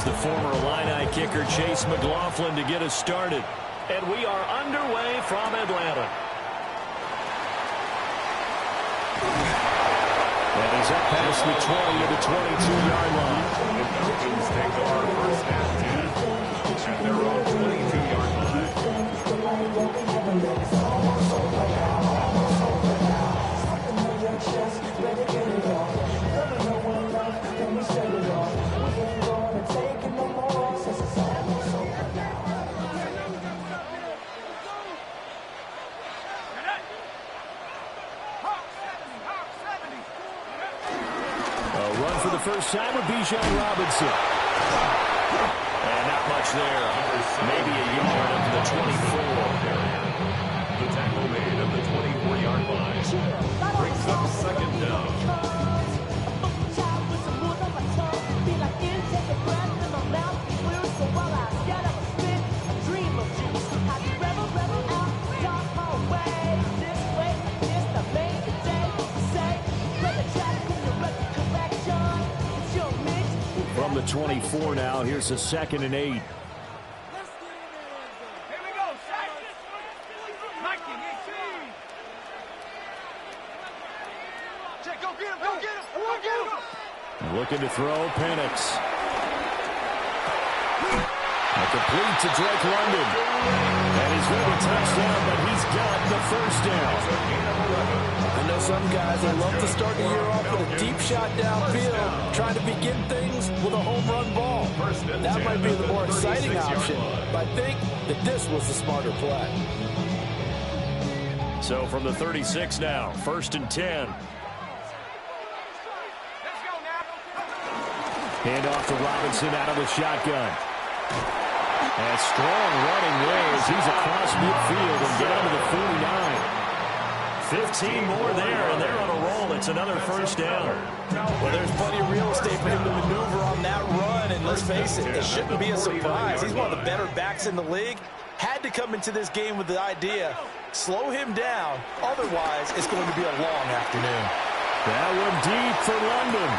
Here's the former Illini kicker Chase McLaughlin to get us started. And we are underway from Atlanta. And he's up past the 20 to the 22-yard line. The Falcons take our first and 10 at their own 22-yard line. For the first time with Bijan Robinson. And not much there. Maybe a yard up to the 24. The tackle made at the 24-yard line. Brings up second down. From the 24 now, here's a 2nd and 8. Here we go, Shaq. Mikey, 18. Check, go get him, go get him, go get him. Looking to throw, Penix. A complete to Drake London. And he's going to touchdown, but he's got the first down. I know some guys that love to start the year off with a deep shot downfield, trying to begin things with a home run ball. That might be the more exciting option, but I think that this was the smarter play. So from the 36 now, 1st and 10. Hand off to Robinson out of the shotgun. And strong running there as he's across midfield and down to the 49. 15 more there, and they're on a roll. It's another first down. Well, there's plenty of real estate for him to maneuver on that run, and let's face it, it shouldn't be a surprise. He's one of the better backs in the league. Had to come into this game with the idea, slow him down, otherwise it's going to be a long afternoon. That one deep for London.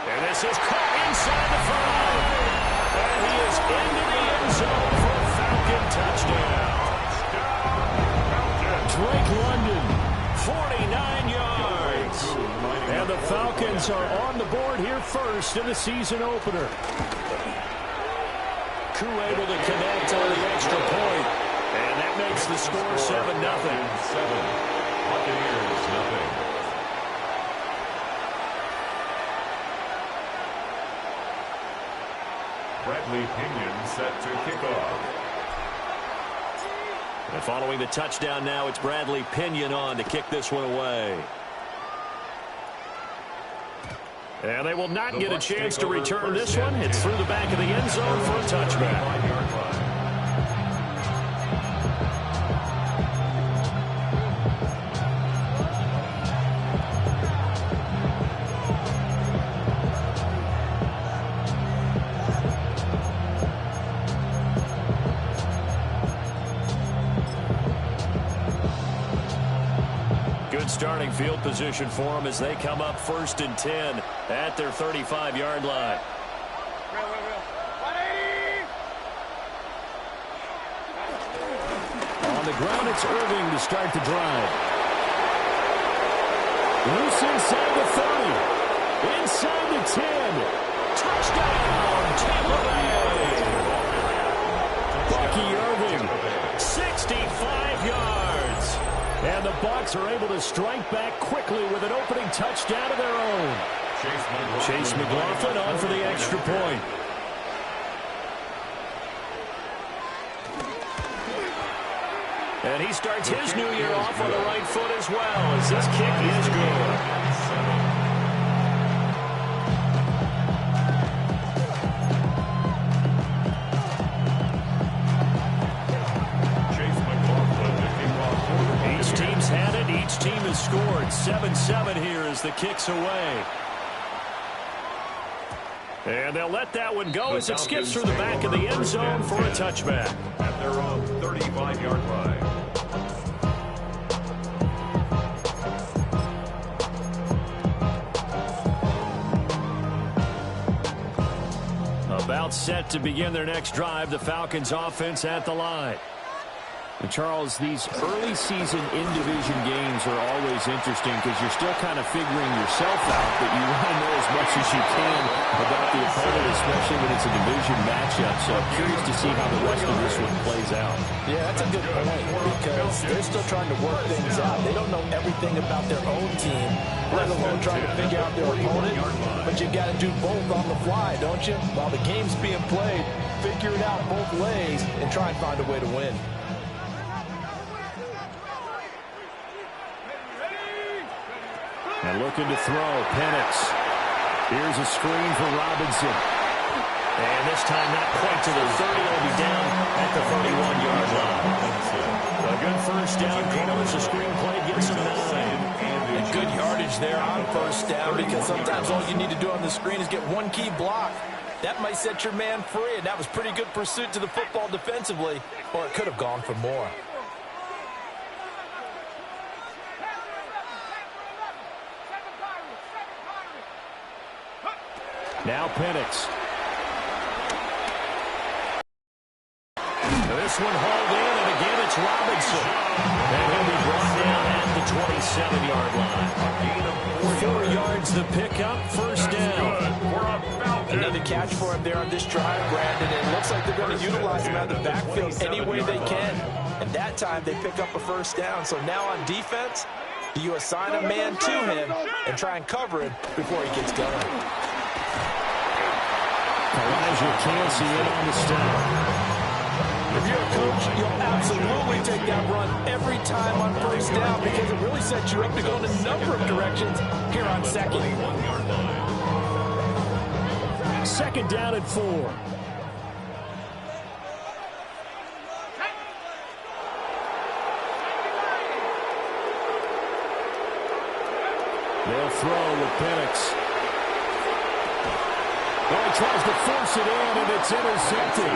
And this is caught inside the 5. And he is into the end zone for a Falcon touchdown. Drake London, 49 yards. And the Falcons are on the board here first in the season opener. Koo able to connect on the extra point. And that makes the score 7-0. 7. Buccaneers, nothing. Bradley Pinion set to kick off. And following the touchdown now, it's Bradley Pinion on to kick this one away. And they will not get a chance to return this one. It's through the back of the end zone for a touchback. Starting field position for them as they come up 1st and 10 at their 35-yard line. On the ground, it's Irving to start the drive. Loose inside the 30. Inside the 10. Touchdown, Tampa Bay. Bucky Irving, 65 yards. And the Bucs are able to strike back quickly with an opening touchdown of their own. Chase McLaughlin on for the extra point. And he starts his new year off on the right foot as well, as this kick is good. Each team's had it. Each team has scored. 7-7 here as the kick's away. And they'll let that one go as it skips through the back of the end zone for a touchback. At their own 35-yard line. timeout set to begin their next drive. The Falcons offense at the line. And Charles, these early season in-division games are always interesting because you're still kind of figuring yourself out, but you want to know as much as you can about the opponent, especially when it's a division matchup. So I'm curious to see how the rest of this one plays out. Yeah, that's a good point because they're still trying to work things out. They don't know everything about their own team, let alone trying to figure out their opponent. But you got to do both on the fly, don't you? While the game's being played, figure it out both ways and try and find a way to win. And looking to throw, Penix. Here's a screen for Robinson. And this time not quite to the 30. It'll be down at the 31-yard line. A good first down. Calls the screen play, gets him 9. And good yardage there on first down because sometimes all you need to do on the screen is get one key block. That might set your man free, and that was pretty good pursuit to the football defensively, or it could have gone for more. Now Penix. This one hauled in, and again it's Robinson. And he'll be brought down at the 27-yard line. 4 yards the pickup, first down. Another catch for him there on this drive, Brandon. And it looks like they're going to utilize him out of the backfield any way they can. And that time they pick up a first down. So now on defense, do you assign a man to him and try and cover him before he gets going? Elijah Cansey in on the stop. If you're a coach, you'll absolutely take that run every time on first down because it really sets you up to go in a number of directions here on second. Second down at 4. They'll throw with Penix. Well, he tries to force it in, and it's intercepted.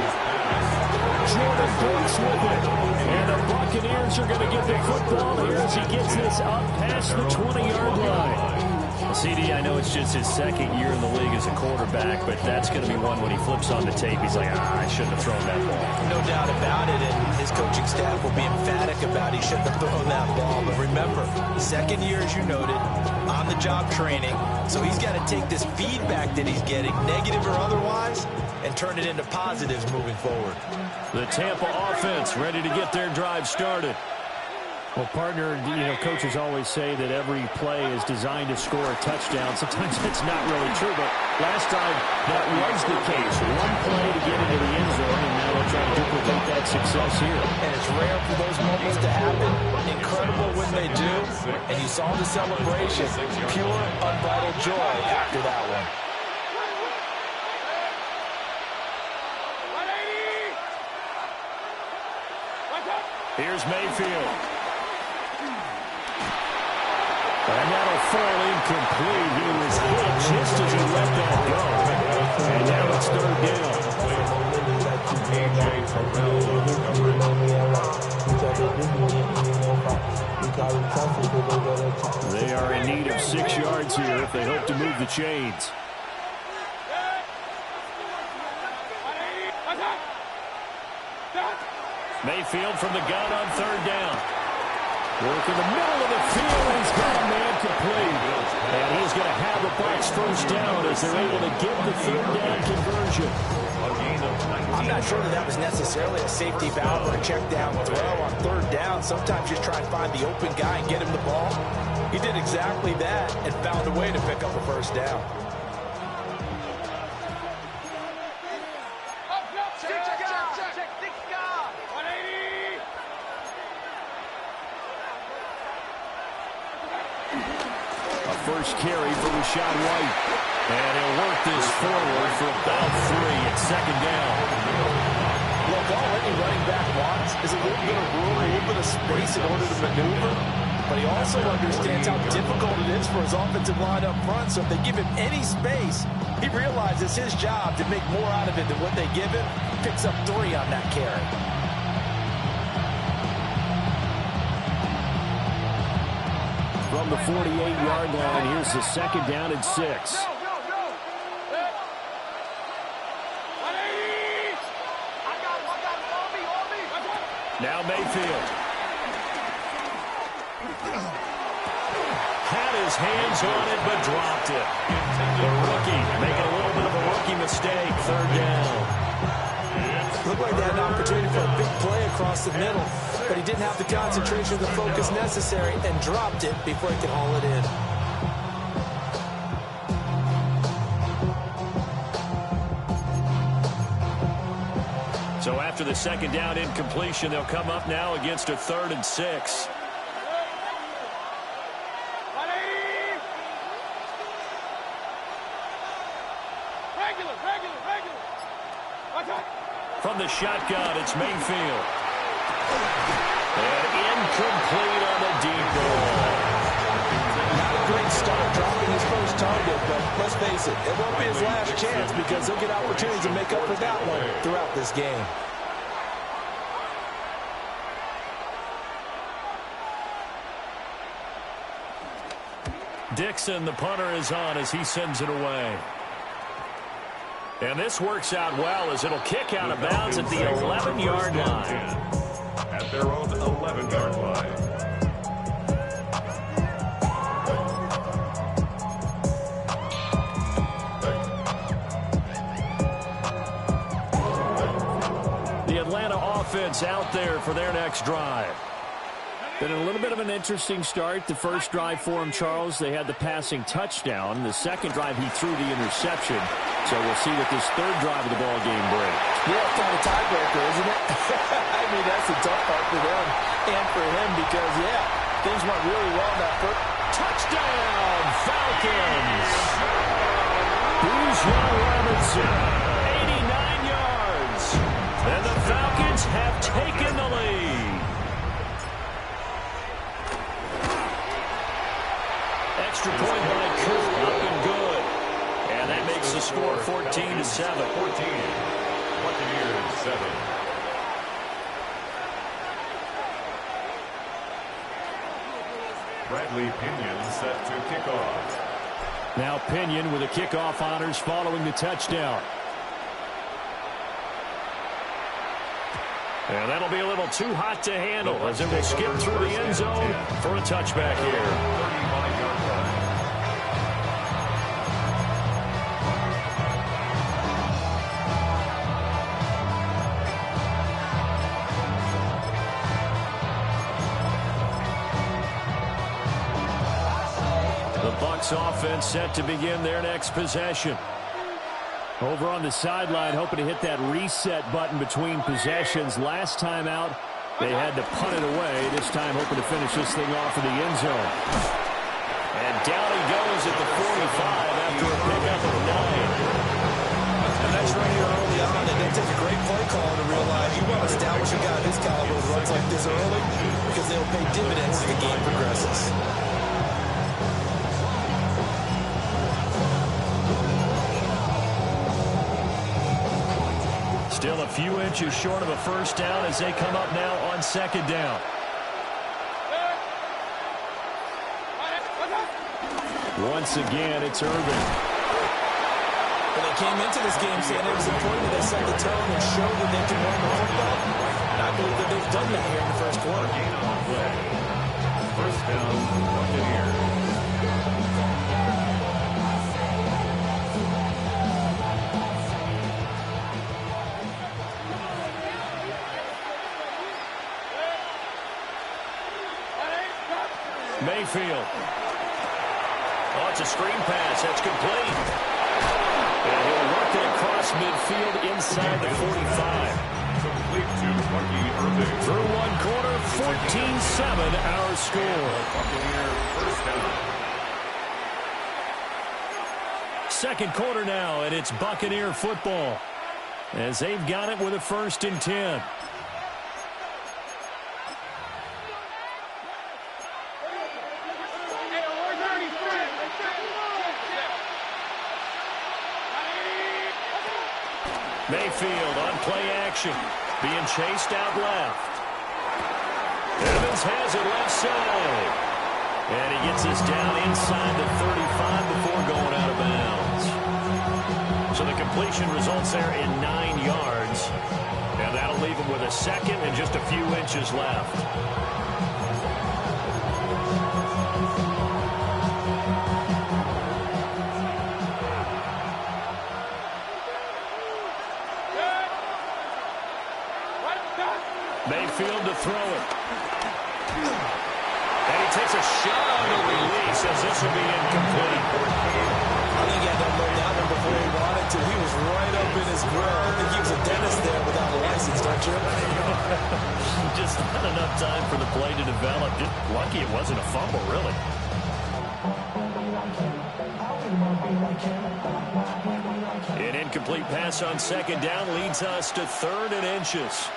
Jordan Brooks with it. And the Buccaneers are going to get the football here as he gets this up past the 20-yard line. CD, I know it's just his second year in the league as a quarterback, but that's going to be one when he flips on the tape. He's like, I shouldn't have thrown that ball. No doubt about it, and his coaching staff will be emphatic about he shouldn't have thrown that ball. But remember, second year, as you noted, on-the-job training. So he's got to take this feedback that he's getting, negative or otherwise, and turn it into positives moving forward. The Tampa offense ready to get their drive started. Well, partner, coaches always say that every play is designed to score a touchdown. Sometimes that's not really true, but last time that was the case. One play to get into the end zone, and now they'll try to duplicate that success here. And it's rare for those moments to happen. Incredible when they do. And you saw the celebration. Pure, unbridled joy after that one. Here's Mayfield. And that'll fall incomplete. He was hit just as he let that go. And now it's third down. They are in need of 6 yards here if they hope to move the chains. Mayfield from the gun on third down. Work in the middle of the field. He's got a man complete. And he's going to have the Bucs first down as they're able to get the third down conversion. I'm not sure that was necessarily a safety valve or a check down throw on third down. Sometimes you try and find the open guy and get him the ball. He did exactly that and found a way to pick up a first down. First carry for Rashad White. And he'll work this forward for about 3 at second down. Look, all any running back wants is a little bit of room, a little bit of space in order to maneuver. But he also understands how difficult it is for his offensive line up front. So if they give him any space, he realizes his job to make more out of it than what they give him. Picks up 3 on that carry. From the 48-yard line, here's the second down and 6. Mayfield. Had his hands on it, but dropped it. The rookie making a little bit of a rookie mistake. Third down. Looked like they had an opportunity for a big play across the middle, but he didn't have the concentration or the focus necessary and dropped it before he could haul it in. So after the second down incompletion, they'll come up now against a 3rd and 6. From the shotgun, it's Mayfield. And incomplete on the deep ball. Not a great start dropping his first target, but let's face it, it won't be his last chance because he'll get opportunities to make up for that one throughout this game. Dixon, the punter, is on as he sends it away. And this works out well as it'll kick out of bounds at the 11-yard line. At their own 11-yard line. The Atlanta offense out there for their next drive. Been a little bit of an interesting start. The first drive for him, Charles, they had the passing touchdown. The second drive, he threw the interception. So we'll see what this third drive of the ball game brings. Yeah, kind of tiebreaker, isn't it? I mean, that's the tough part for them and for him because, yeah, things went really well in that first. Touchdown, Falcons! Bijan Robinson, 89 yards. And the Falcons have taken the lead. Extra point by Coop, up and good. And that makes the score 14-7. 14. Buccaneers 7. Bradley Pinion set to kick off. Now Pinion with the kickoff honors following the touchdown. And that'll be a little too hot to handle as it will skip through the end zone for a touchback here. 35-yard line. The Bucs offense set to begin their next possession. Over on the sideline, hoping to hit that reset button between possessions. Last time out, they had to punt it away. This time, hoping to finish this thing off in the end zone. And down he goes at the 45 after a pickup of 9. And that's right here early on. It didn't take a great play call to realize you want to establish a guy of his caliber who runs like this early because they'll pay dividends as the game progresses. Still a few inches short of a first down as they come up now on second down. Once again, it's Irvin. When they came into this game saying it was important that they set the tone and show that they can run the football. And I believe that they've done that here in the first quarter. Gain on the play. First down, Buccaneers. Mayfield. Oh, it's a screen pass. That's complete. And he'll work it across midfield inside the 45. Complete to Bucky Irving. Through one quarter, 14-7 our score. Buccaneer first down. Second quarter now, and it's Buccaneer football as they've got it with a 1st and 10. Mayfield on play action, being chased out left. Evans has it left side. And he gets us down inside the 35 before going out of bounds. So the completion results there in 9 yards. And that'll leave him with a second and just a few inches left. Mayfield to throw it. And he takes a shot on the release as this will be incomplete. I think he had to unload that one before he wanted to. He was right up in his grill. I think he was a dentist there without a license, don't you? Just not enough time for the play to develop. Just lucky it wasn't a fumble, really. An incomplete pass on second down leads us to 3rd and inches.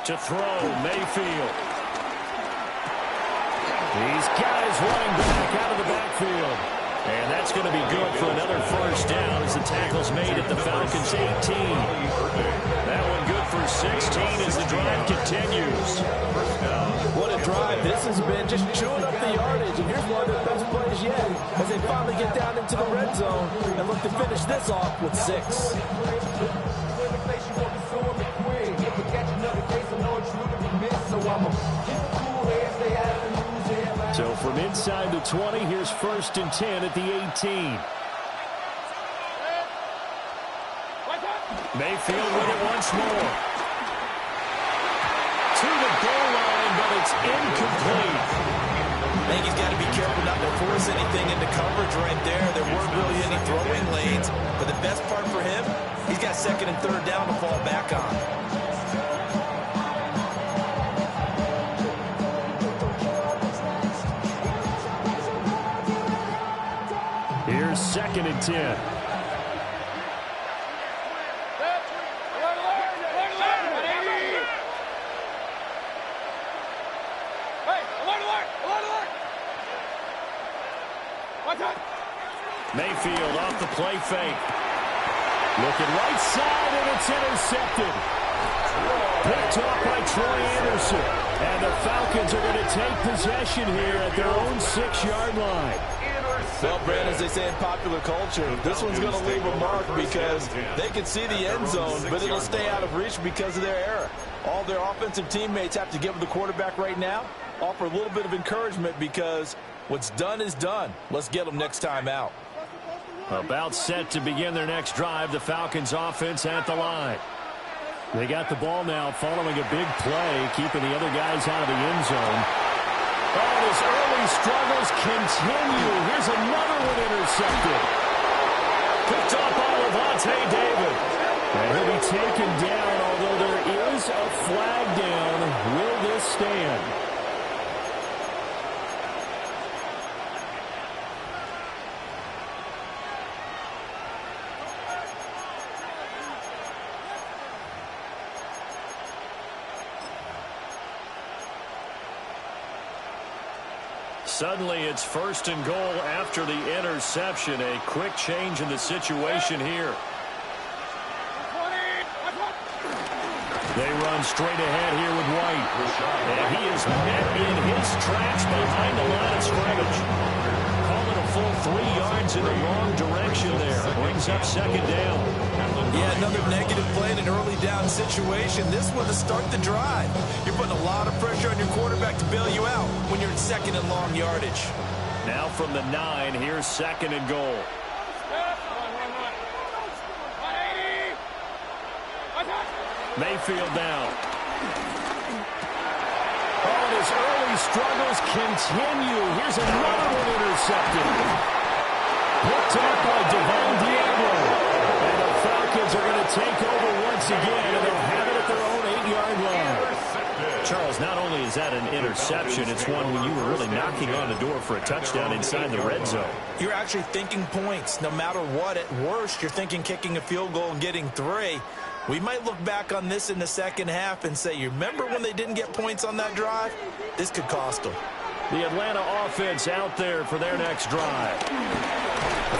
To throw, Mayfield. These guys running back out of the backfield. And that's going to be good for another first down as the tackle's made at the Falcons' 18. That one good for 16 as the drive continues. What a drive this has been, just chewing up the yardage. And here's one of their best plays yet as they finally get down into the red zone and look to finish this off with 6. So from inside the 20, here's 1st and 10 at the 18. Mayfield with it once more. To the goal line, but it's incomplete. I think he's got to be careful not to force anything into coverage right there. There weren't really any throwing lanes. But the best part for him, he's got 2nd and 3rd down to fall back on. Here's 2nd and 10. Mayfield off the play fake. Looking right side, and it's intercepted. Picked off by Troy Anderson. And the Falcons are going to take possession here at their own 6-yard line. Well, Brand, as they say in popular culture, this one's going to leave a mark because they can see the end zone, but it'll stay out of reach because of their error. All their offensive teammates have to give the quarterback right now, offer a little bit of encouragement because what's done is done. Let's get them next time out. About set to begin their next drive, the Falcons offense at the line. They got the ball now following a big play, keeping the other guys out of the end zone. And his early struggles continue. Here's another one intercepted. Picked up by Levante David. And he'll be taken down, although there is a flag down. Will this stand? Suddenly, it's 1st and goal after the interception. A quick change in the situation here. They run straight ahead here with White. And he is met in his tracks behind the line of scrimmage. Calling a full 3 yards in the wrong direction there. Brings up 2nd down. Yeah, another negative play in an early down situation. This one to start the drive. You're putting a lot of pressure on your quarterback to bail you out when you're in 2nd and long yardage. Now from the 9, here's 2nd and goal. Mayfield down. Oh, and his early struggles continue. Here's another one intercepted. Picked up by Devon Diablo. And the Falcons are going to take over once again, and they'll have it at their own 8-yard line. Charles, not only is that an interception, it's one when you were really knocking on the door for a touchdown inside the red zone. You're actually thinking points. No matter what, at worst, you're thinking kicking a field goal and getting 3. We might look back on this in the second half and say, you remember when they didn't get points on that drive? This could cost them. The Atlanta offense out there for their next drive.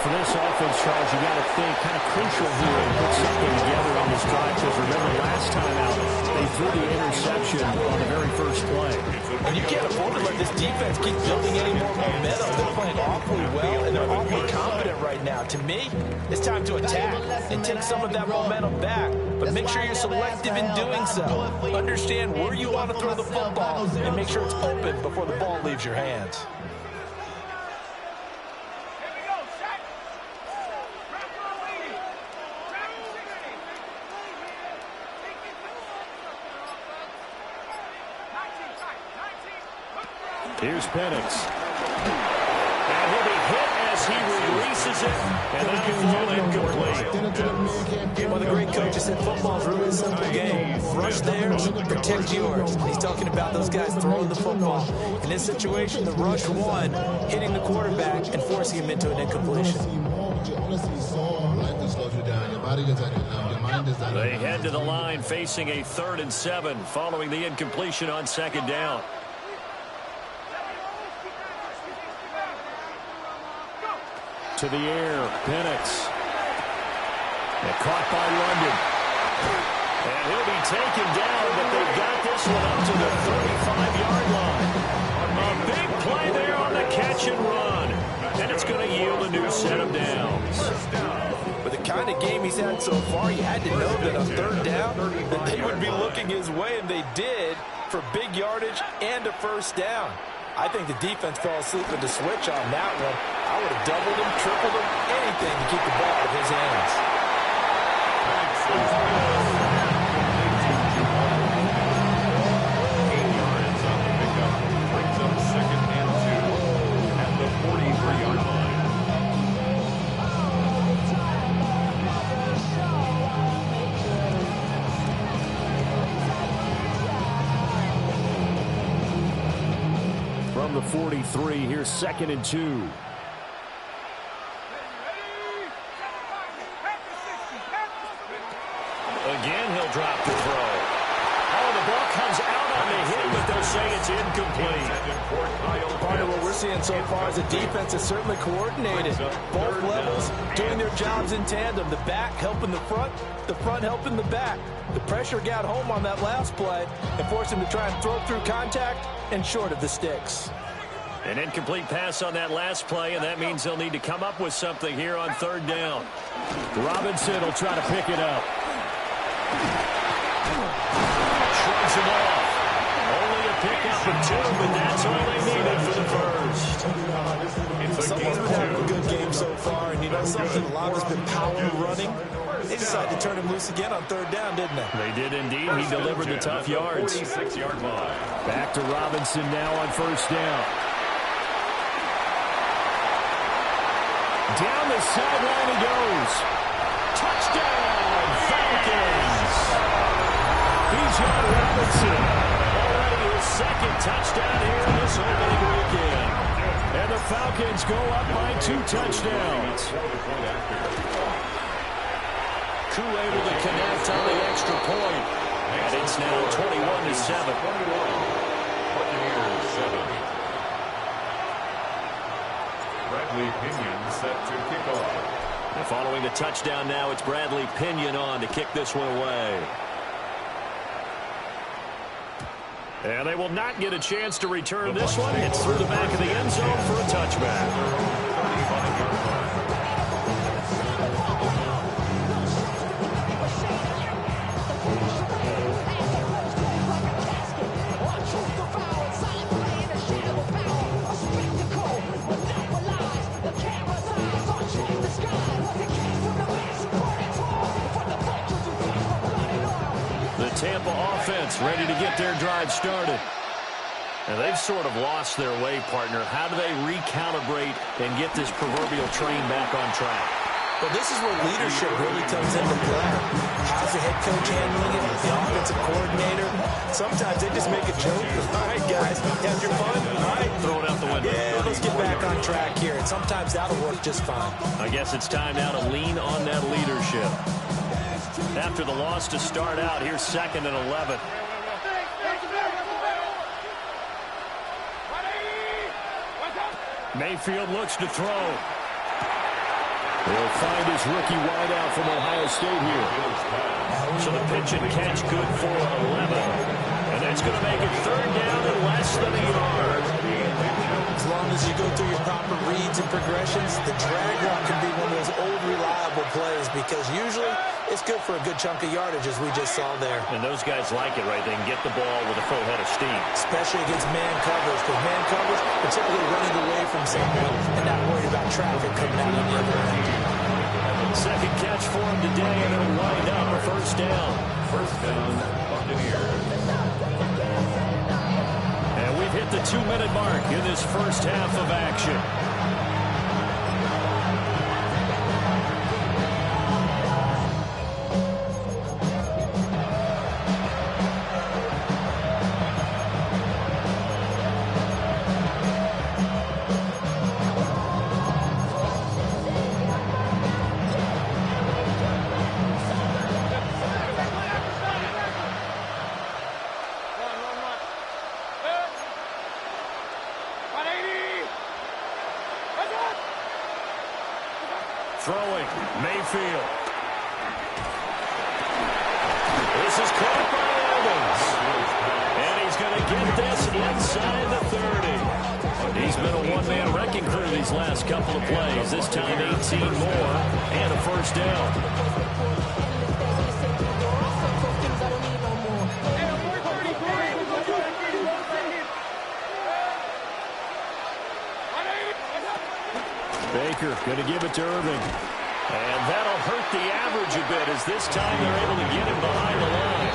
for this offense, Charles, you got to think kind of crucial here and put something together on this drive, because remember last time out, they threw the interception on the very first play. And you can't afford to let this defense keep building any more momentum. They're playing awfully well, and they're awfully confident right now. To me, it's time to attack and take some of that momentum back. But make sure you're selective in doing so. Understand where you want to throw the football and make sure it's open before the ball leaves your hands. Here's Penix. And he'll be hit as he releases it, and that'll fall incomplete. One of the great coaches said football is really a simple game. Rush theirs, protect yours. He's talking about those guys throwing the football. In this situation, the rush one, hitting the quarterback and forcing him into an incompletion. They head to the line facing a 3rd and 7 following the incompletion on 2nd down. To the air, Penix. And caught by London. And he'll be taken down, but they've got this one up to the 35-yard line. A big play there on the catch and run. And it's going to yield a new set of downs. With the kind of game he's had so far, you had to know that on 3rd down that they would be looking his way, and they did, for big yardage and a 1st down. I think the defense fell asleep with the switch on that one. I would have doubled him, tripled him, anything to keep the ball out of his hands. 8 yards on the pickup. Brings up 2nd and 2 at the 43-yard line. From the 43, here's 2nd and 2. Again, he'll drop the throw. Oh, the ball comes out on the hit, but they'll say it's incomplete. Part of what we're seeing so far is the defense is certainly coordinated. Both levels doing their jobs in tandem. The back helping the front helping the back. The pressure got home on that last play and forced him to try and throw through contact and short of the sticks. An incomplete pass on that last play, and that means they'll need to come up with something here on 3rd down. Robinson will try to pick it up. Shrugs him off. Only a pickup of 2, but that's all they needed for the first. Someone's been having a good game so far, and you know something? A lot has been power running. They decided to turn him loose again on 3rd down, didn't they? They did indeed. He delivered the tough yards. 46-yard line. Back to Robinson now on 1st down. Down the sideline he goes. Touchdown, Falcons! He's John Robinson. Already his 2nd touchdown here this opening weekend. And the Falcons go up by 2 touchdowns. Koo able to connect on the extra point. And it's now 21-7. Buccaneers 7. Bradley Pinion set to kick off. And following the touchdown now, it's Bradley Pinion on to kick this one away. And they will not get a chance to return this one. It's through the back of the end zone for a touchback. 35-yard line. Tampa offense ready to get their drive started. And they've sort of lost their way, partner. How do they recalibrate and get this proverbial train back on track? Well, this is where leadership really comes into play. How's the head coach handling it? The offensive coordinator? Sometimes they just make a joke. All right, guys, have your fun. All right. Throw it out the window. Yeah, let's get back on track here. And sometimes that'll work just fine. I guess it's time now to lean on that leadership. After the loss to start out, here's 2nd and 11. Mayfield looks to throw. He'll find his rookie wideout from Ohio State here. So the pitch and catch good for 11. And that's going to make it third down and less than a yard. As long as you go through your proper reads and progressions, the drag route can be one of those old reliable plays because usually it's good for a good chunk of yardage as we just saw there. And those guys like it, right? They can get the ball with a full head of steam. Especially against man coverage. Because man coverage, particularly running away from someone and not worried about traffic coming out on the other end. Second catch for him today, and it'll wind up a first down. First down, Buccaneers. And we've hit the 2-minute mark in this first half of action. Throwing, Mayfield. This is caught by Evans. And he's going to get this inside the 30. He's been a one-man wrecking crew these last couple of plays. This time 18 more and a first down. Baker going to give it to Irving. And that'll hurt the average a bit as this time they're able to get him behind the line.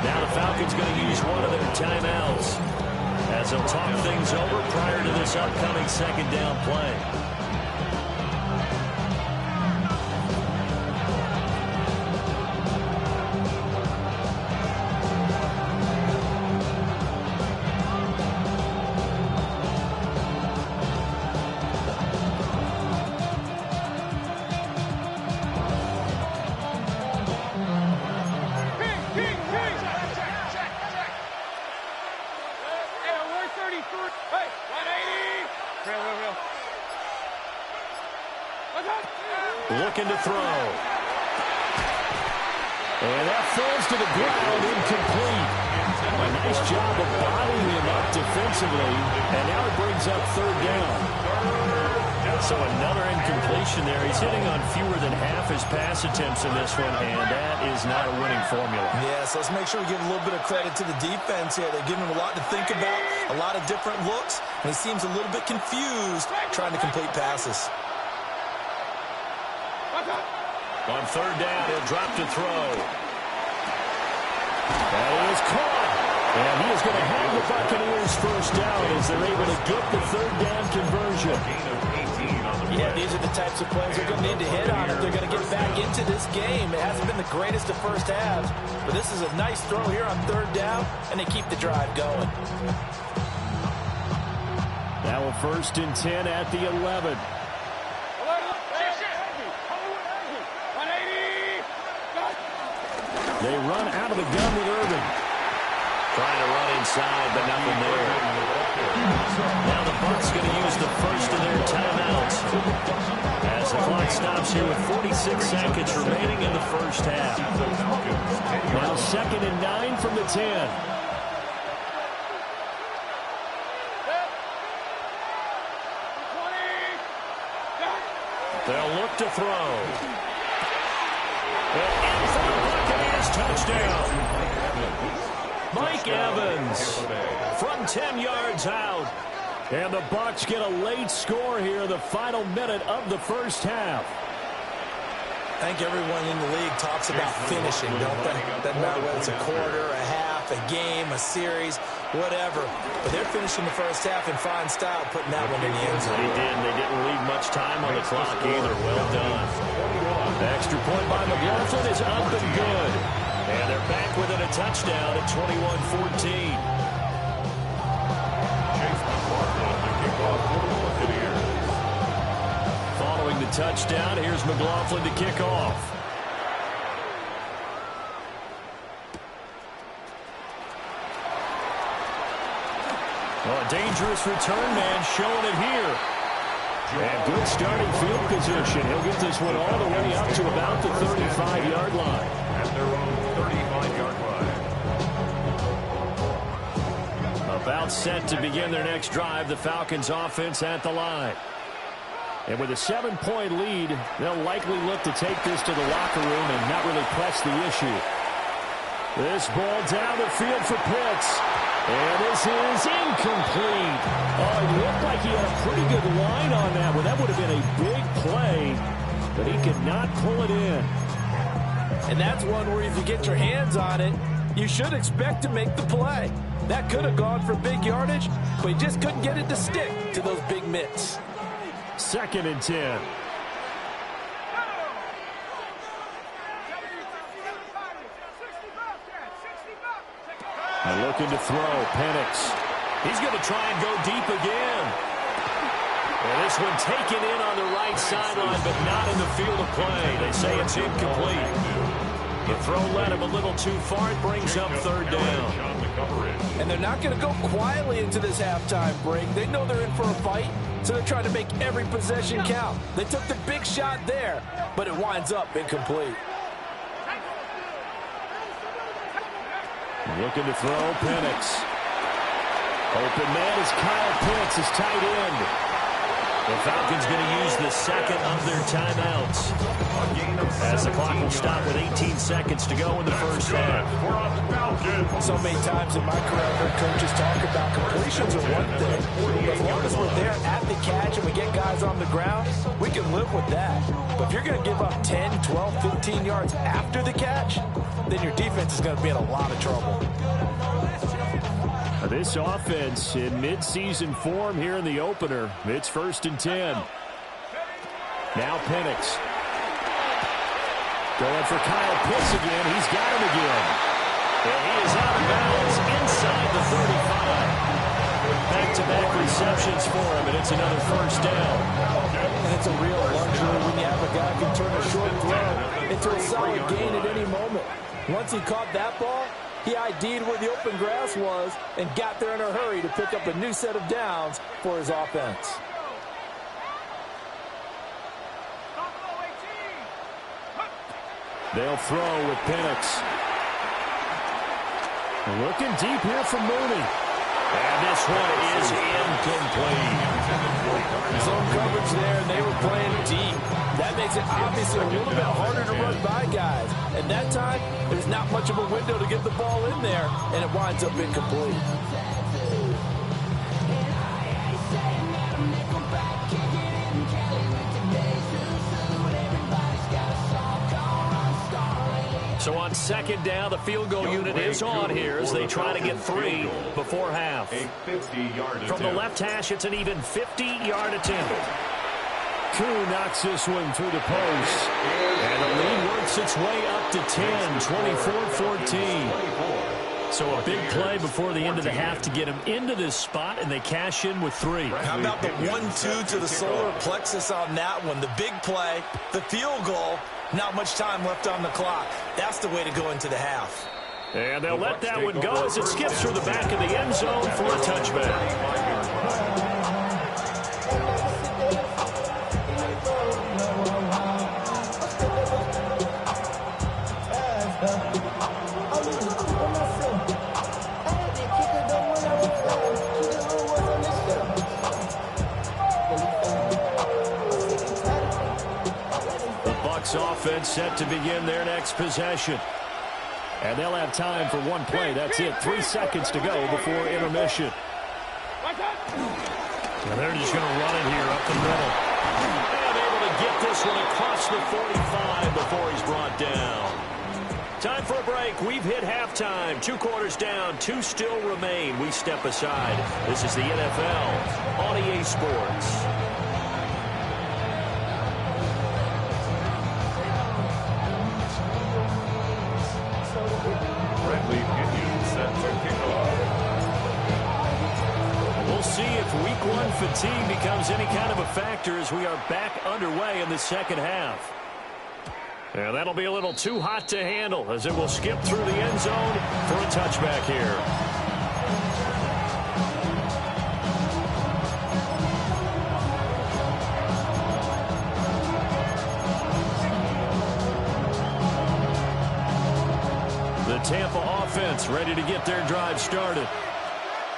Now the Falcons going to use one of their timeouts as they'll talk things over prior to this upcoming second down play. Looking to throw. And that falls to the ground, incomplete. A nice job of bodying him up defensively. And now it brings up third down. So another incompletion there. He's hitting on fewer than half his pass attempts in this one, and that is not a winning formula. Yes, let's make sure we give a little bit of credit to the defense here. They're giving him a lot to think about, a lot of different looks, and he seems a little bit confused trying to complete passes. On third down, he'll drop to throw. That is caught. And he is going to have the Buccaneers first down as they're able to get the third down conversion. Yeah, these are the types of plays they're going to need to hit on if they're going to get back into this game. It hasn't been the greatest of first halves, but this is a nice throw here on third down, and they keep the drive going. Now a 1st and 10 at the 11. They run out of the gun with Irving. Trying to run inside, but nothing there. Now the Bucs going to use the first of their timeouts as the clock stops here with 46 seconds remaining in the first half. Now 2nd and 9 from the 10. They'll look to throw. And in for the Buccaneers touchdown. Mike Evans from 10 yards out. And the Bucs get a late score here, the final minute of the first half. I think everyone in the league talks about finishing, don't they? Doesn't matter whether it's a quarter, a half, a game, a series, whatever. But they're finishing the first half in fine style, putting that one in the end zone. They did. They didn't leave much time on the clock either. Well done. The extra point by McLaughlin is up and good. And they're back within a touchdown at 21-14. Following the touchdown, here's McLaughlin to kick off. Oh, a dangerous return man showing it here. And good starting field position. He'll get this one all the way up to about the 35-yard line. At their own 35-yard line. About set to begin their next drive. The Falcons offense at the line. And with a 7-point lead, they'll likely look to take this to the locker room and not really press the issue. This ball down the field for Pitts. And this is incomplete. Oh, it looked like he had a pretty good line on that one. That would have been a big play, but he could not pull it in. And that's one where if you get your hands on it, you should expect to make the play. That could have gone for big yardage, but he just couldn't get it to stick to those big mitts. 2nd and 10. And looking to throw, Penix. He's going to try and go deep again. And this one taken in on the right sideline, but not in the field of play. They say it's incomplete. The throw led him a little too far. It brings up 3rd down. And they're not going to go quietly into this halftime break. They know they're in for a fight, so they're trying to make every possession count. They took the big shot there, but it winds up incomplete. Looking to throw, Penix. Open man is Kyle Pitts, his tight end. The Falcons going to use the 2nd of their timeouts, as the clock will stop with 18 seconds to go in the first half. So many times in my career, I've heard coaches talk about completions are one thing. As long as we're there at the catch and we get guys on the ground, we can live with that. But if you're going to give up 10, 12, 15 yards after the catch, then your defense is going to be in a lot of trouble. This offense in mid-season form here in the opener. It's 1st and 10. Now Penix. Going for Kyle Pitts again. He's got him again. And he is out of bounds inside the 35. Back-to-back receptions for him, and it's another 1st down. And it's a real luxury when you have a guy who can turn a short throw into a solid gain at any moment. Once he caught that ball, he ID'd where the open grass was and got there in a hurry to pick up a new set of downs for his offense. They'll throw with Penix. Looking deep here for Mooney. And this one is incomplete. Zone coverage there, and they were playing deep. That makes it obviously a little bit harder to run by guys. At that time, there's not much of a window to get the ball in there, and it winds up incomplete. So on 2nd down, the field goal unit is on here as they try to get 3 before half. From the left hash, it's an even 50-yard attempt. Koo knocks this one through the post. And the lead works its way up to 10, 24-14. So a big play before the end of the half to get him into this spot, and they cash in with 3. How about the 1-2 to the solar plexus on that one? The big play, the field goal, not much time left on the clock. That's the way to go into the half. And they'll let that one go as it skips through the back of the end zone for a touchback. Offense set to begin their next possession. And they'll have time for one play. That's it. 3 seconds to go before intermission. And they're just going to run it here up the middle. And able to get this one across the 45 before he's brought down. Time for a break. We've hit halftime. 2 quarters down. 2 still remain. We step aside. This is the NFL on EA Sports. We'll see if week 1 fatigue becomes any kind of a factor as we are back underway in the second half. And that'll be a little too hot to handle as it will skip through the end zone for a touchback here. Tampa offense ready to get their drive started.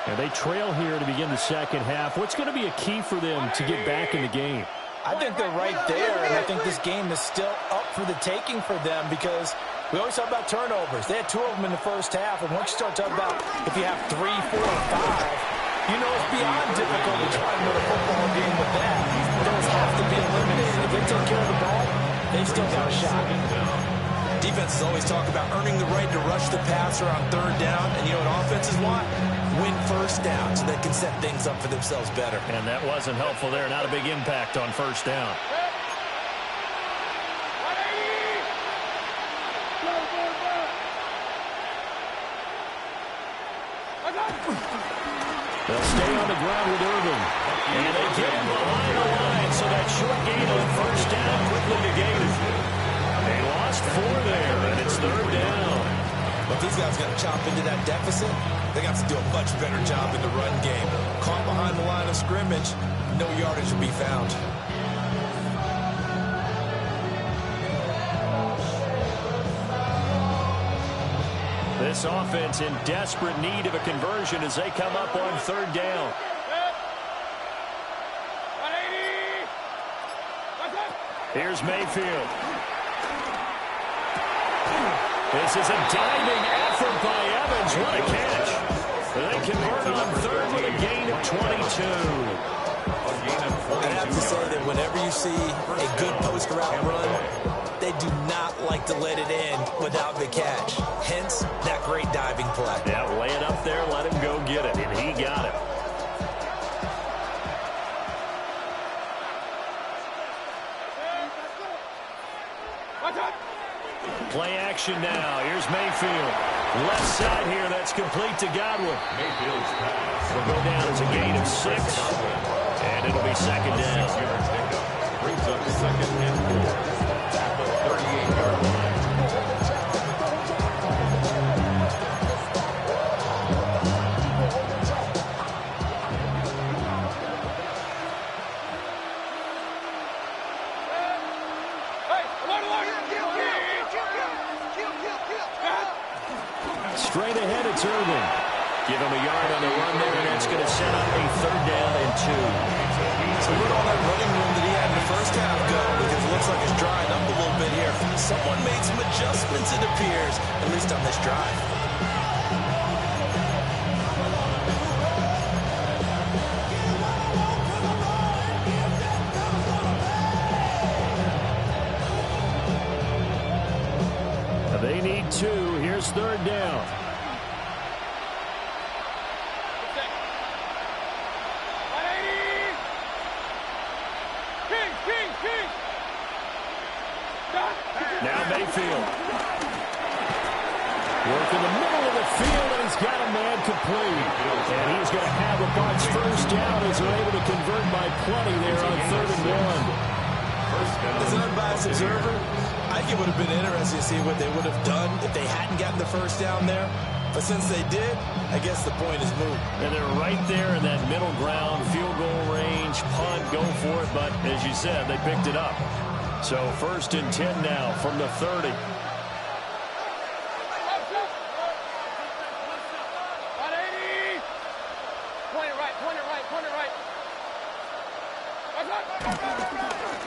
And they trail here to begin the second half. What's going to be a key for them to get back in the game? I think they're right there, and I think this game is still up for the taking for them because we always talk about turnovers. They had 2 of them in the first half, and once you start talking about if you have 3, 4, or 5, you know it's beyond difficult to try to win a football game with that. Those have to be eliminated. If they take care of the ball, they've still got a shot. Defenses always talk about earning the right to rush the passer on 3rd down, and you know what offenses want? Win 1st down so they can set things up for themselves better. And that wasn't helpful there. Not a big impact on 1st down. They'll stay on the ground with Irvin. And they get him behind the line, so that short gain on 1st down quickly negated. They lost 4 there, and it's 3rd down. But these guys got to chop into that deficit. They got to do a much better job in the run game. Caught behind the line of scrimmage, no yardage will be found. This offense in desperate need of a conversion as they come up on 3rd down. Here's Mayfield. This is a diving effort by Evans. What a catch. They convert on 3rd with a gain of 22. I have to say that whenever you see a good post route run, they do not like to let it end without the catch. Hence, that great diving play. Yeah, lay it up there, let him go get it, and he got it. Play action now. Here's Mayfield. Left side here. That's complete to Godwin. Mayfield's pass Will go down as a gain of 6. And it'll be 2nd down. Brings up 2nd and 4. At the 38-yard line. Straight ahead, it's Irvin. Give him a yard on the run there, and that's going to set up a 3rd down and 2. So where'd all that running room that he had in the first half go? Because it looks like it's drying up a little bit here. Someone made some adjustments, it appears, at least on this drive. They need 2. Here's 3rd down. Now Mayfield. Work in the middle of the field, and he's got a man complete. And he's going to have a Bucs 1st down as they're able to convert by plenty there on 3rd and 1. As an unbiased observer, I think it would have been interesting to see what they would have done if they hadn't gotten the 1st down there. But since they did, I guess the point is moot. And they're right there in that middle ground, field goal range, punt, go for it. But as you said, they picked it up. So 1st and 10 now from the 30.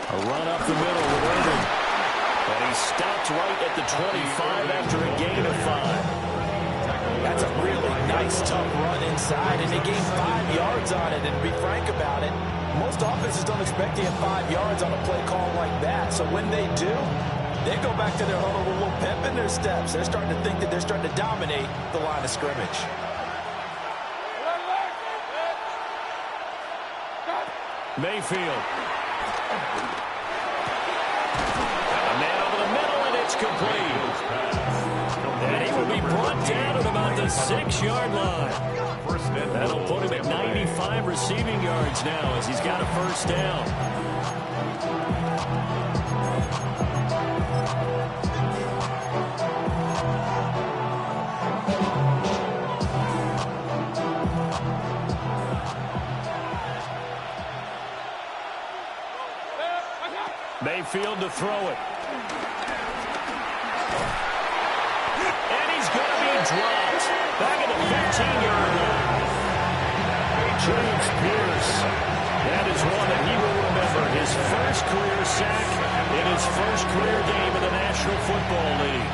A run up the middle with Irvin. And he stopped right at the 25 after a gain of 5. That's a really nice, tough run inside, and they gained 5 yards on it. And to be frank about it, most offenses don't expect to get 5 yards on a play call like that. So when they do, they go back to their huddle with a little pep in their steps. They're starting to think that they're starting to dominate the line of scrimmage. Mayfield. A man over the middle, and it's complete. And he will be brought down at about the 6-yard line. That'll put him at 95 receiving yards now as he's got a 1st down. Mayfield to throw it. And he's going dropped. Back at the 15-yard line. James Pierce. That is one that he will remember. His first career sack in his first career game in the National Football League.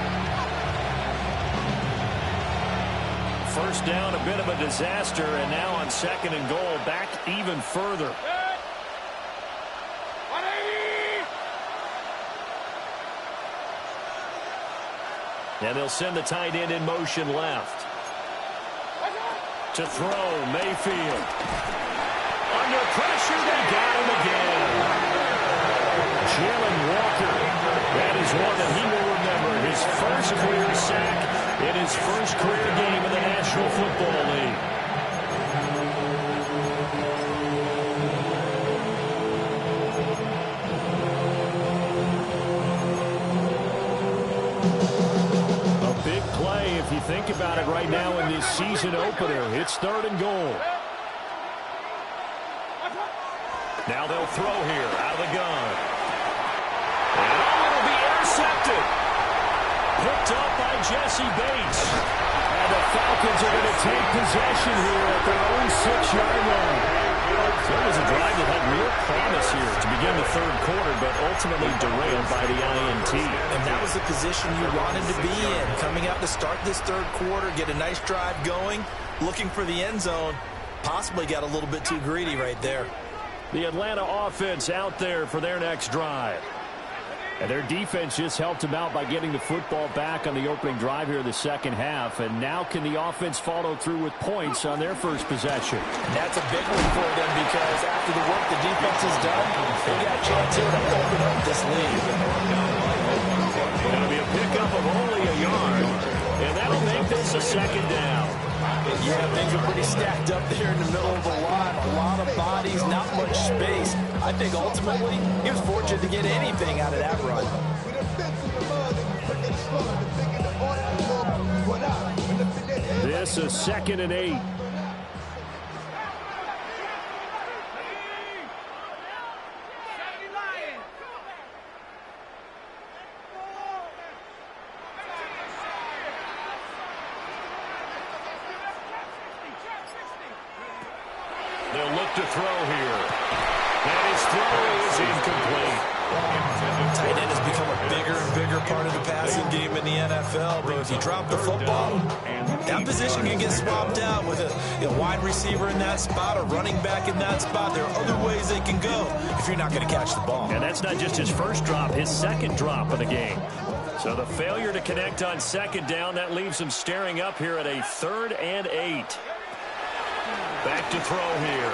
First down, a bit of a disaster, and now on 2nd and goal, back even further. And they'll send the tight end in motion left. To throw, Mayfield. Under pressure, they got him again. Jalen Walker. That is one that he will remember. His first career sack in his first career game in the National Football League. Play, if you think about it right now in this season opener. It's 3rd and goal. Now they'll throw here out of the gun. And it'll be intercepted. Picked up by Jesse Bates. And the Falcons are going to take possession here at their own 6-yard line. There was a drive that had real promise here to begin the 3rd quarter, but ultimately derailed by the INT. And that was the position you wanted to be in. Coming out to start this 3rd quarter, get a nice drive going, looking for the end zone. Possibly got a little bit too greedy right there. The Atlanta offense out there for their next drive. And their defense just helped them out by getting the football back on the opening drive here in the 2nd half. And now can the offense follow through with points on their first possession? And that's a big one for them because after the work the defense has done, they got a chance here to open up this lead. It'll be a pickup of only a yard. And that'll make this a 2nd down. Yeah, things are pretty stacked up there in the middle of the line. A lot of bodies, not much space. I think ultimately he was fortunate to get anything out of that run. This is 2nd and 8. They'll look to throw here. And his throw is incomplete. Tight end has become a bigger and bigger part of the passing game in the NFL. But if you drop the football, that position can get swapped out with a wide receiver in that spot, a running back in that spot. There are other ways they can go if you're not going to catch the ball. And that's not just his first drop, his 2nd drop of the game. So the failure to connect on 2nd down, that leaves him staring up here at a 3rd and 8. Back to throw here.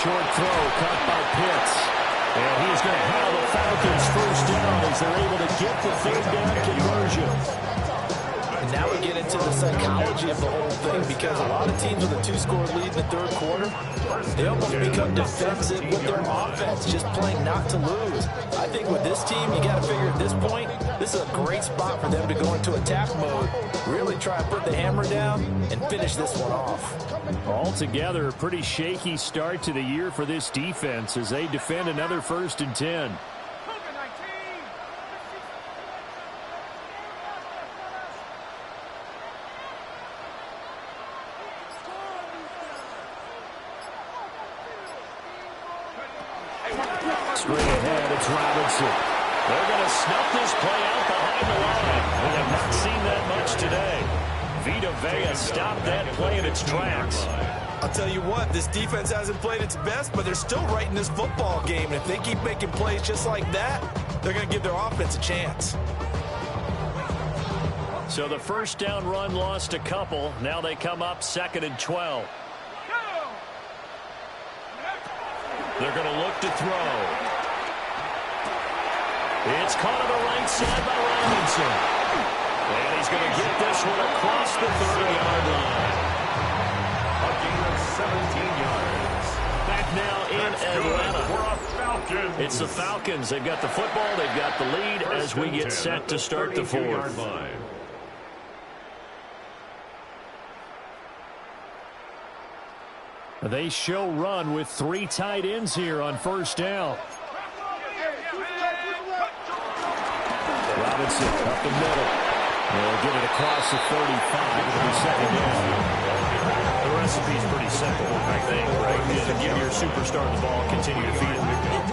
Short throw caught by Pitts. And he's going to have the Falcons first down as they're able to get the 3rd down conversion. And now we get into the psychology of the whole thing because a lot of teams with a 2-score lead in the 3rd quarter, they almost become defensive with their offense, just playing not to lose. I think with this team, you got to figure at this point, this is a great spot for them to go into attack mode, really try to put the hammer down and finish this one off. Altogether, a pretty shaky start to the year for this defense as they defend another 1st and 10. Straight ahead, it's Robinson. They're going to snuff this play out behind the line. We have not seen that much today. Vita Vea stopped that play in its tracks. I'll tell you what, this defense hasn't played its best, but they're still right in this football game. And if they keep making plays just like that, they're going to give their offense a chance. So the first down run lost a couple. Now they come up 2nd and 12. They're going to look to throw. It's caught on the right side by Robinson. And he's going to get this one across the 30-yard line. A gain of 17 yards. Back now in Atlanta. It's the Falcons. They've got the football. They've got the lead as we get set to start the 4th. They show run with 3 tight ends here on 1st down. Robinson up the middle. They'll get it across the 35. It'll be second down. The recipe's pretty simple, I think, right? Give your superstar the ball, continue to feed him.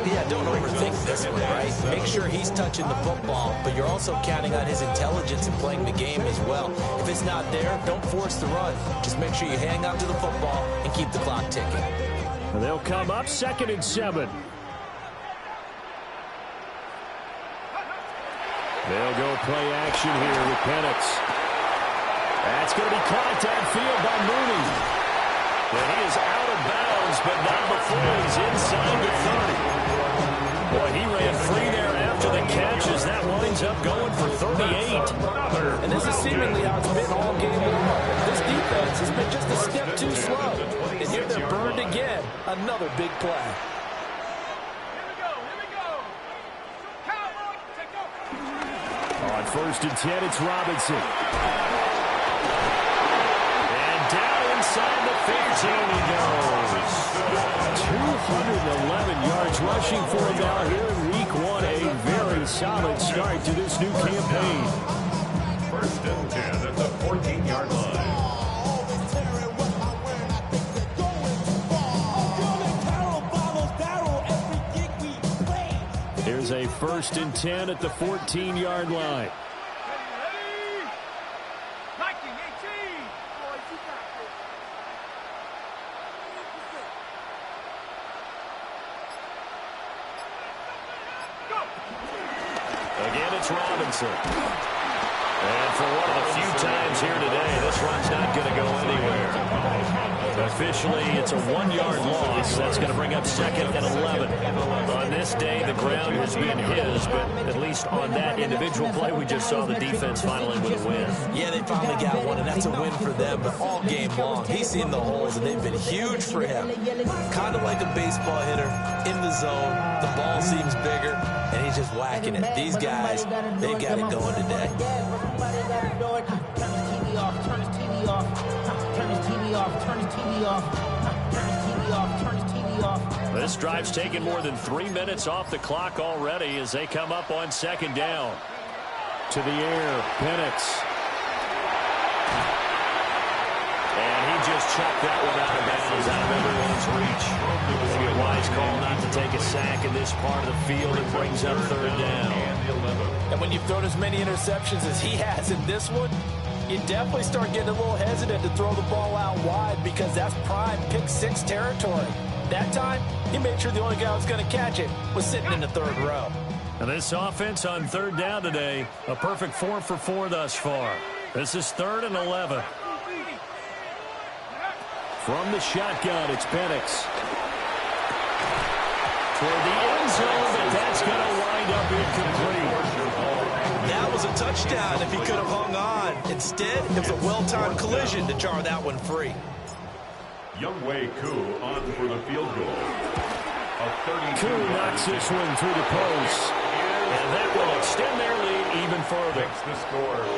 Yeah, don't overthink this one, right? Make sure he's touching the football, but you're also counting on his intelligence and playing the game as well. If it's not there, don't force the run. Just make sure you hang on to the football and keep the clock ticking. They'll come up 2nd and 7. They'll go play action here with Penix. That's going to be caught downfield by Mooney. And he is out of bounds, but not before he's inside the 30. Boy, he ran free there after the catch as that winds up going for 38. And this is seemingly how it's been all game long. This defense has been just a step too slow. And here they're burned again. Another big play. On 1st and 10, it's Robinson. And down inside the 15 he goes. 211 yards rushing for him now here in week 1. A very solid start to this new campaign. 1st and 10 at the 14-yard line. Here's a 1st and 10 at the 14-yard line. Again, it's Robinson. And for one of the few times here today, this run's not going to go anywhere. Officially, it's a 1-yard loss. That's going to bring up 2nd and 11. On this day, the ground has been his, but at least on that individual play, we just saw the defense finally with a win. Yeah, they finally got one, and that's a win for them. But all game long, he's seen the holes, and they've been huge for him. Kind of like a baseball hitter in the zone. The ball seems bigger, and he's just whacking it. These guys, they got it going today. Turn his TV off. Turn his TV off. Turn his TV off. Turn his TV off. Turn his TV off. This drive's taken more than 3 minutes off the clock already as they come up on 2nd down. To the air, Penix. And he just chucked that one out of bounds, out of everyone's reach. Maybe a wise call not to take a sack in this part of the field. It brings up 3rd down. And when you've thrown as many interceptions as he has in this one, you definitely start getting a little hesitant to throw the ball out wide because that's prime pick 6 territory. That time, he made sure the only guy who was going to catch it was sitting in the 3rd row. And this offense on 3rd down today, a perfect 4 for 4 thus far. This is 3rd and 11. From the shotgun, it's Penix. Toward the end zone, but that's going to wind up incomplete. That was a touchdown if he could have hung on. Instead, it was a well-timed collision to jar that one free. Youngwei Koo on for the field goal. Koo knocks this one through the post. And that will extend their lead even further.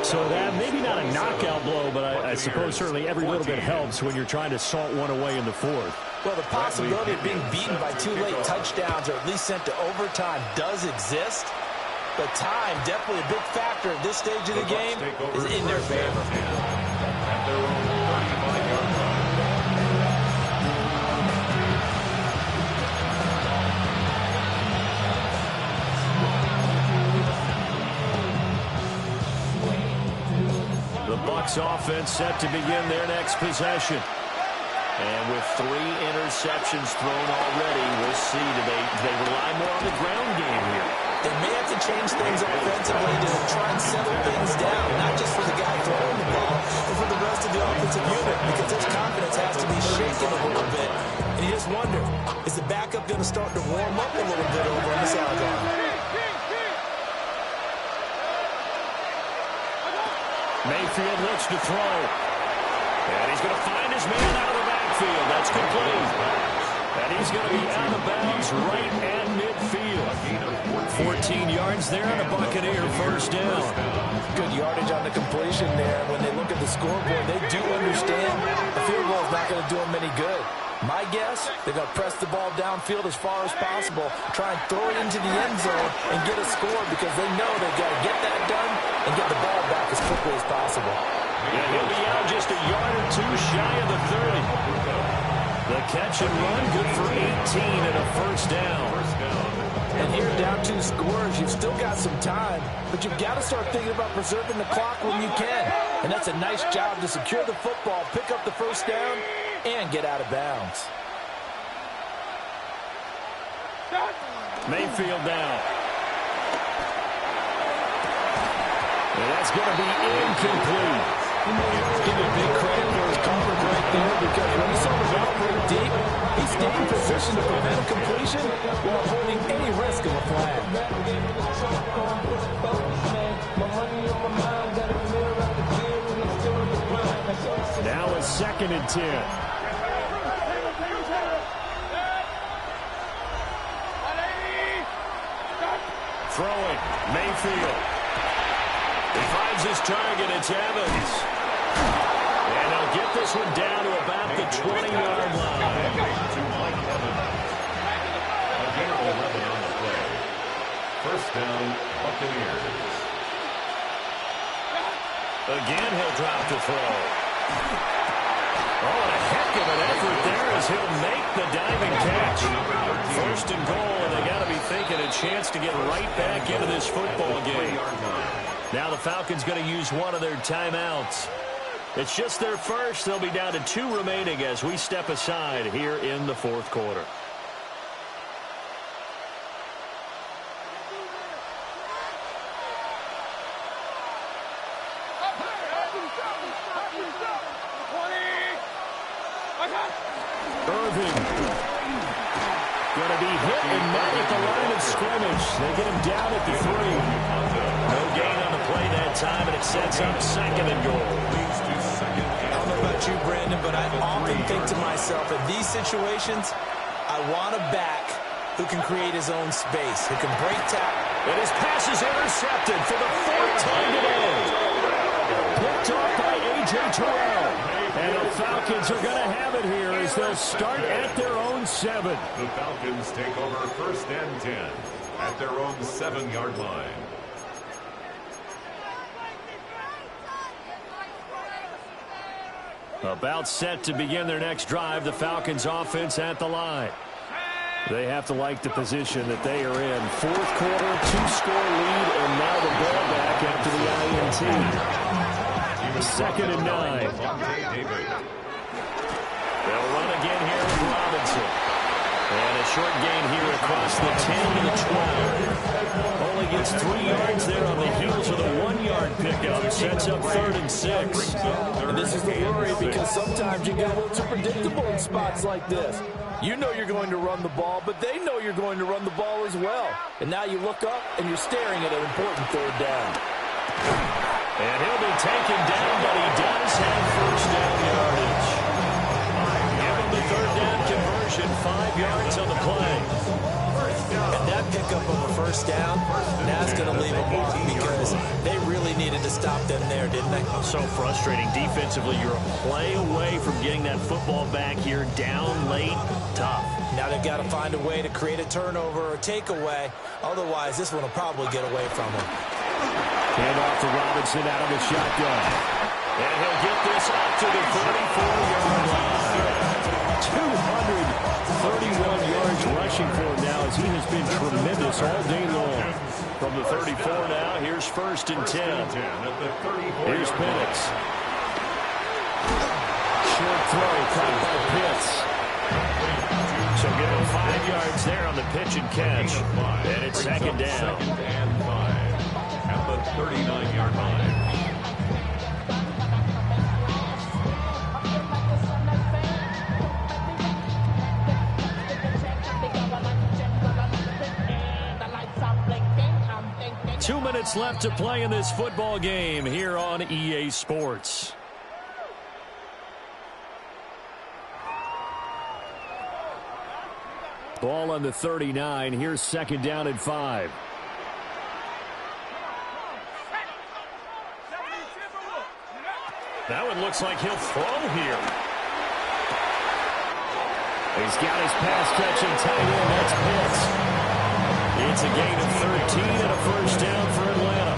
So that, maybe not a knockout blow, but I suppose certainly every little bit helps when you're trying to salt one away in the 4th. Well, the possibility of being beaten by 2 late touchdowns or at least sent to overtime does exist. But time, definitely a big factor at this stage of the game, is in their favor. At their own 35-yard line. The Bucs offense set to begin their next possession. And with 3 interceptions thrown already, we'll see. Do they rely more on the ground game here? They may have to change things offensively to try and settle things down, not just for the guy throwing the ball, but for the rest of the offensive unit, because his confidence has to be shaken a little bit. And you just wonder, is the backup going to start to warm up a little bit over on the sideline? Mayfield looks to throw. And he's going to find his man out of the backfield. That's complete. And he's going to be out of bounds right at midfield. 14 yards there and a Buccaneer 1st down. Good yardage on the completion there. When they look at the scoreboard, they do understand the field goal is not going to do them any good. My guess, they're going to press the ball downfield as far as possible, try and throw it into the end zone and get a score because they know they've got to get that done and get the ball back as quickly quickly as possible. Yeah, he'll be out just a yard or two shy of the 30. The catch and run, good for 18 and a first down. And here, down 2 scores, you've still got some time, but you've got to start thinking about preserving the clock when you can. And that's a nice job to secure the football, pick up the first down, and get out of bounds. Mayfield down. And that's going to be incomplete. Give him big credit for his coverage right there, because when he saw the route break deep, he stayed in position to prevent a completion while avoiding any risk of a flag. Now a 2nd and 10. Throwing, Mayfield. He finds his target, it's Evans. And he'll get this one down to about the 20-yard line. Again, 11 on the play. First down, Buccaneers. Again, he'll drop the throw. Oh, and a heck of an effort there as he'll make the diving catch. First and goal, and they got to be thinking a chance to get right back into this football game. Now the Falcons going to use one of their timeouts. It's just their first. They'll be down to 2 remaining as we step aside here in the 4th quarter. Irving. Going to be hit and not at the line of scrimmage. They get him down at the 3. No gain on the play that time, and it sets up 2nd and goal. I don't know about you, Brandon, but I often think to myself, in these situations, I want a back who can create his own space, who can break tackle. And his pass is intercepted for the 4th time today. Picked off by A.J. Terrell. And the Falcons are going to have it here as they'll start at their own 7. The Falcons take over 1st and 10 at their own 7-yard line. About set to begin their next drive, the Falcons offense at the line. They have to like the position that they are in. 4th quarter, 2-score lead, and now the ball back after the INT. 2nd and 9. They'll run again here with Robinson. And a short gain here across the 10 to the 12. Only gets 3 yards there on the heels of the 1-yard pickup. Sets up 3rd and 6. And this is the worry, because sometimes you get a little too predictable in spots like this. You know you're going to run the ball, but they know you're going to run the ball as well. And now you look up and you're staring at an important 3rd down. And he'll be taken down, but he does have first down yardage. Give him the 3rd down conversion, 5 yards on the play. And that pickup of a first down, that's going to leave a mark, because they really needed to stop them there, didn't they? So frustrating. Defensively, you're a play away from getting that football back here down late. Tough. Now they've got to find a way to create a turnover or takeaway. Otherwise, this one will probably get away from them. Hand off to Robinson out of the shotgun. And he'll get this up to the 44-yard line. 231 yards rushing for him now, as he has been tremendous all day long. From the 34 now, here's 1st and 10. Here's Penix. Short throw caught by Pitts. So give him 5 yards there on the pitch and catch. And it's 2nd down. 2nd and 5 at the 39-yard line. Two minutes left to play in this football game here on EA Sports. Ball on the 39. Here's 2nd down and 5. That one looks like he'll throw here. He's got his pass catching tight end. That's Pitts. It's a gain of 13 and a first down for Atlanta.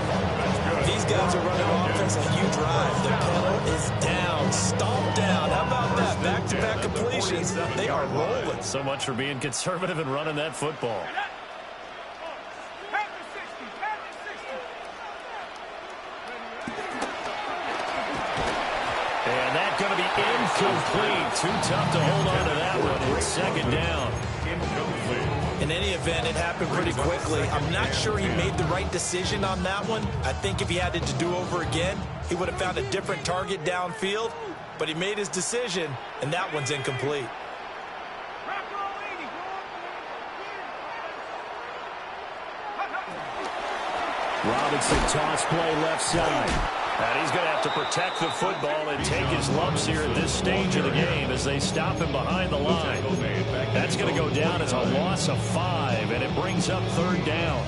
These guys are running offense next few drives, the pedal is down, stomped down. How about that? Back-to-back completions. They are rolling. So much for being conservative and running that football. And that's going to be incomplete. Too tough to hold on to that one. It's second down. In any event, it happened pretty quickly. I'm not sure he made the right decision on that one. I think if he had it to do over again, he would have found a different target downfield. But he made his decision, and that one's incomplete. Robinson toss play left side. And he's going to have to protect the football and take his lumps here at this stage of the game as they stop him behind the line. That's going to go down as a loss of 5, and it brings up third down.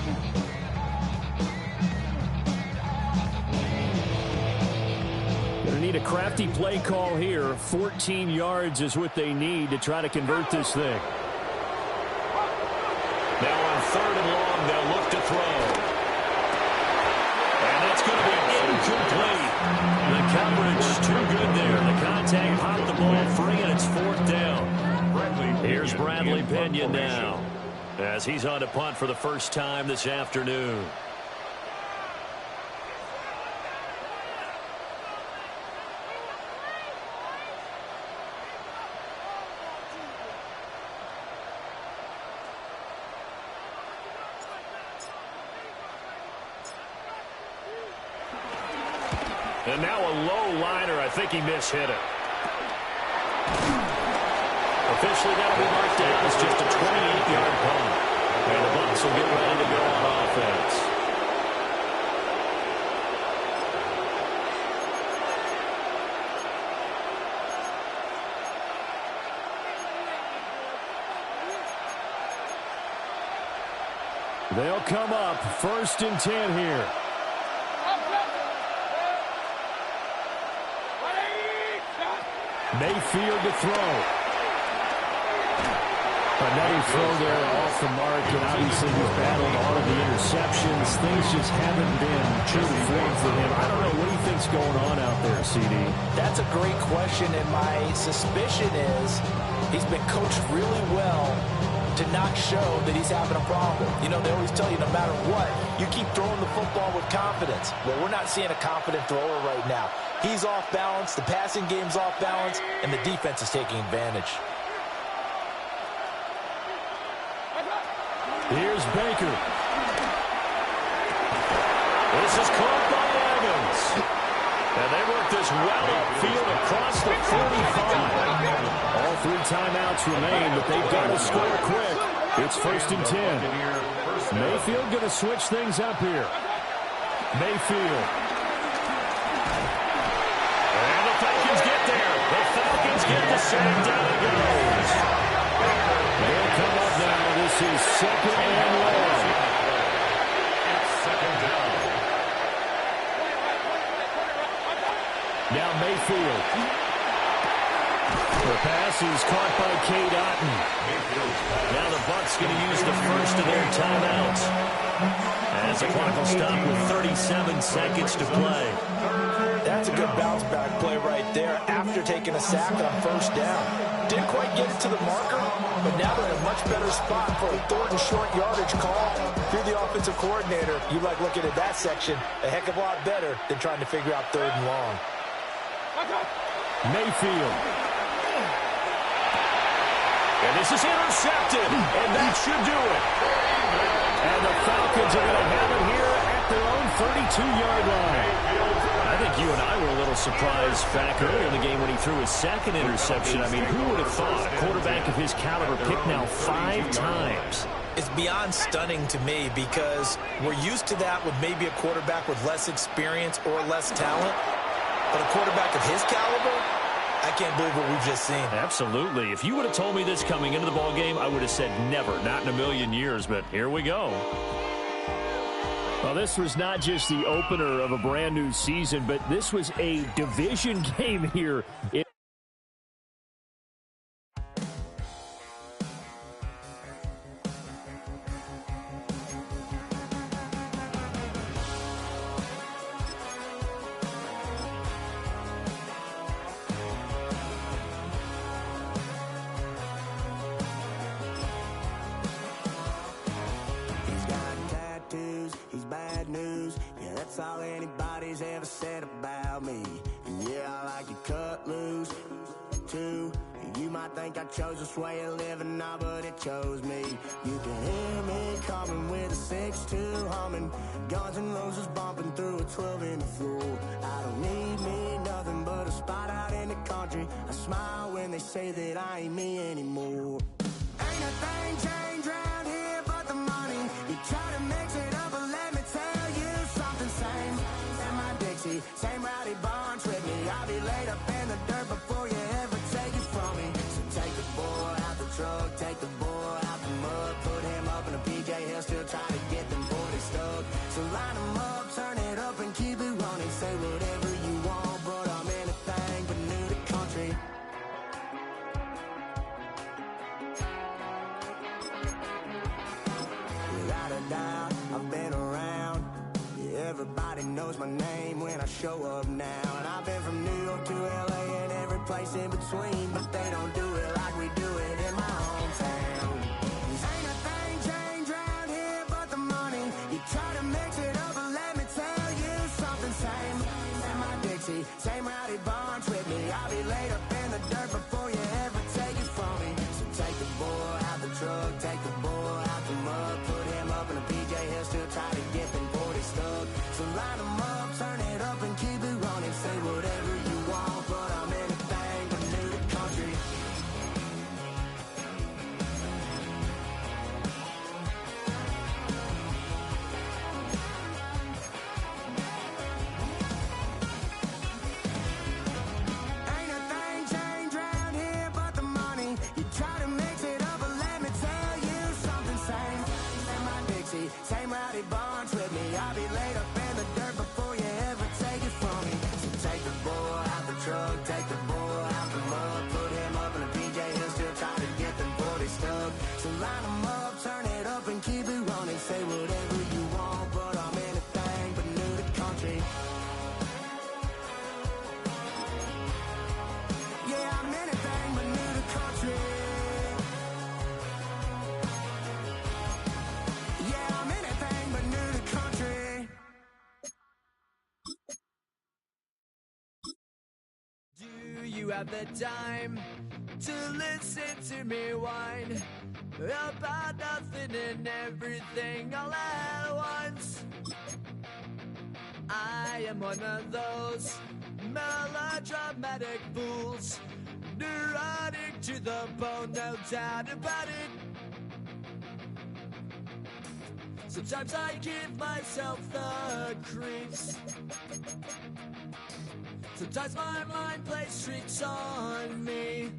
Going to need a crafty play call here. 14 yards is what they need to try to convert this thing. Now on third and long, they'll look to throw. And that's going to be incomplete. The coverage too good there. The contact popped the ball free, and it's fourth down. Here's Bradley Pinion now as he's on to punt for the first time this afternoon. And now a low liner. I think he mishit it. Officially, that'll be marked down as just a 28-yard punt. And the Bucs will get ready to go on offense. They'll come up 1st and 10 here. Mayfield to throw. Another throw there off the mark, and obviously he's battled all of the interceptions. Things just haven't been true to form for him. I don't know what he thinks going on out there, CD. That's a great question, and my suspicion is he's been coached really well to not show that he's having a problem. You know, they always tell you no matter what, you keep throwing the football with confidence. Well, we're not seeing a confident thrower right now. He's off balance, the passing game's off balance, and the defense is taking advantage. Here's Baker. This is caught by Evans. And they work this well upfield across the 45. All 3 timeouts remain, but they've got to score quick. It's 1st and 10. Mayfield going to switch things up here. Mayfield. And the Falcons get there. The Falcons get the sack. Down it goes. They'll come up now. This is 2nd and long. It's second down. Now Mayfield. The pass is caught by Cade Otton. Now the Bucs going to use the first of their timeouts. As the clock will stop with 37 seconds to play. That's a good bounce back play right there after taking a sack on 1st down. Didn't quite get it to the marker, but now they're in a much better spot for a 3rd and short yardage call. If you're the offensive coordinator, you like looking at that section a heck of a lot better than trying to figure out 3rd and long. Mayfield. And this is intercepted, and that should do it. And the Falcons are going to have it here at their own 32-yard line. I think you and I were a little surprised back earlier in the game when he threw his 2nd interception. I mean, who would have thought a quarterback of his caliber picked now 5 times? It's beyond stunning to me because we're used to that with maybe a quarterback with less experience or less talent. But a quarterback of his caliber, I can't believe what we've just seen. Absolutely. If you would have told me this coming into the ballgame, I would have said never, not in a million years. But here we go. Well, this was not just the opener of a brand new season, but this was a division game here. Yeah, that's all anybody's ever said about me. And yeah, I like you cut loose, too. You might think I chose this way of living now, but it chose me. You can hear me coming with a 6-2 humming, Guns N' Roses bumping through a 12 in the floor. I don't need me nothing but a spot out in the country. I smile when they say that I ain't me anymore. Ain't a thing changed round here but the money. You try to mix it up, but let me tell you something. Same in my Dixie, same rowdy barns with me. I'll be laid up in the dirt before you ever take it from me. So take the boy out the truck, take the boy out the mud, put him up in a PJ, he'll still try to get them 40 stuck. So line him up, turn it up and keep it running. Say whatever you want, but I'm anything but new to country. Without a doubt, I've been around. Yeah, everybody knows my name when I show up now. And I've been from New York to LA and every place in between, but they don't do it like we do it in my hometown. Ain't a thing changed round here but the money. You try to mix it up, but let me tell you something. Same in my Dixie, same rowdy barns with me. I'll be laid up in the dirt before you ever take it from me. So take the boy out the truck, take the boy out the mud, put him up in a PJ, he'll still try to get them 40 stuck. So line them up, turn it up and keep it running. Say whatever you want, but I'm anything but new to country. Ain't a thing changed round here but the money. You try to mix it up, but let me tell you something. Same in my Dixie, same rowdy barns with me. I'll be laid up in the dirt before you ever take it from me. So take the boy out the truck, take the boy out the mud, put him up in a PJ, he'll still try to get them 40 stuck. So line him up, turn it up and keep it running. Say whatever you want, but I'm anything but new to country. Yeah, I'm anything but new to country. Yeah, I'm anything but new to country. Do you have the time to listen to me whine about nothing and everything all at once? I am one of those melodramatic fools, neurotic to the bone, no doubt about it. Sometimes I give myself the creeps. Sometimes my mind plays tricks on me.